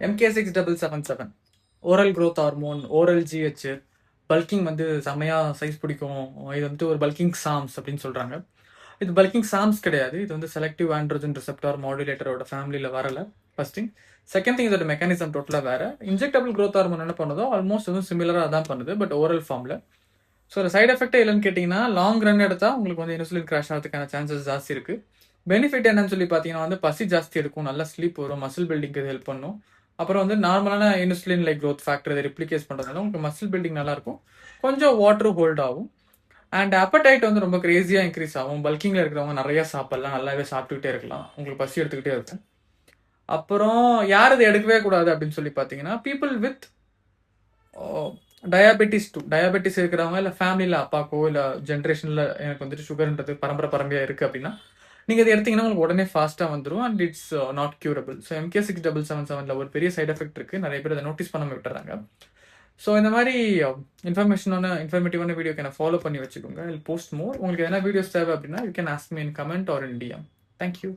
MK6777 oral growth hormone, oral GH, bulking வந்து செம்மையாக size பிடிக்கும். இது வந்துட்டு ஒரு பல்கிங் சாம்ஸ் அப்படின்னு சொல்கிறாங்க. இது பல்கிங் சாம்ஸ் கிடையாது. இது வந்து செலக்டிவ் ஆண்ட்ரோஜன் ரிசெப்டார் மாடுலேட்டரோட ஃபேமிலியில் வரல. First thing. செகண்ட் திங், இதோட மெக்கானிசம் டோட்டலாக வேறு. இன்ஜெக்டபிள் growth ஹார்மோன் என்ன பண்ணுதோ ஆல்மோஸ்ட் வந்து சிமிலராக தான் பண்ணுது, பட் ஓரல் ஃபார்மில். ஸோ ஒரு சைட் எஃபெக்டே இல்லைன்னு கேட்டிங்கன்னா, லாங் ரன் எடுத்தால் உங்களுக்கு வந்து இன்சுலின் கிராஷ் ஆகிறதுக்கான சான்சஸ் ஜாஸ்தி இருக்குது. பெனிஃபிட் என்னன்னு சொல்லி பார்த்தீங்கன்னா வந்து பசி ஜாஸ்தி எடுக்கும், நல்லா ஸ்லீப் வரும், மசில் பில்டிங்க்கு இது ஹெல்ப் பண்ணும். அப்புறம் வந்து நார்மலான இன்சுலின் லைக் growth ஃபேக்டர் இதை ரிப்ளிகேஸ் பண்ணுறதுனால உங்களுக்கு மசில் பில்டிங் நல்லாயிருக்கும், கொஞ்சம் வாட்டர் ஹோல்ட் ஆகும். அண்ட் அப்படைட் வந்து ரொம்ப கிரேசியாக இன்க்ரீஸ் ஆகும். பல்கிங்கில் இருக்கிறவங்க நிறையா சாப்பிடலாம், நல்லாவே சாப்பிட்டுக்கிட்டே இருக்கலாம், உங்களுக்கு பசி எடுத்துக்கிட்டே இருக்கும். அப்புறம் யார் இதை எடுக்கவே கூடாது அப்படின்னு சொல்லி பார்த்தீங்கன்னா, பீப்புள் வித் டயாபெட்டிஸ் இருக்கிறவங்க, இல்லை ஃபேமிலியில் அப்பாக்கோ இல்லை ஜென்ரேஷனில் எனக்கு வந்துட்டு சுகர்ன்றது பரம்பரையாக இருக்குது அப்படின்னா நீங்கள் இதை எடுத்தீங்கன்னா உங்களுக்கு உடனே ஃபாஸ்ட்டாக வந்துடும் and it's not curable. So MK6777 ஒரு பெரிய சைட் எஃபெக்ட் இருக்குது, நிறைய பேர் அதை நோட்டீஸ் பண்ணாமல் விட்டுறாங்க. ஸோ இந்த மாதிரி இன்ஃபர்மேட்டிவான வீடியோக்கு என்ன ஃபாலோ பண்ணி வச்சுக்கோங்க. இல் போஸ்ட் மோர். உங்களுக்கு எதனா வீடியோஸ் தேவை அப்படின்னா you can ask me in comment R in DM. Thank you.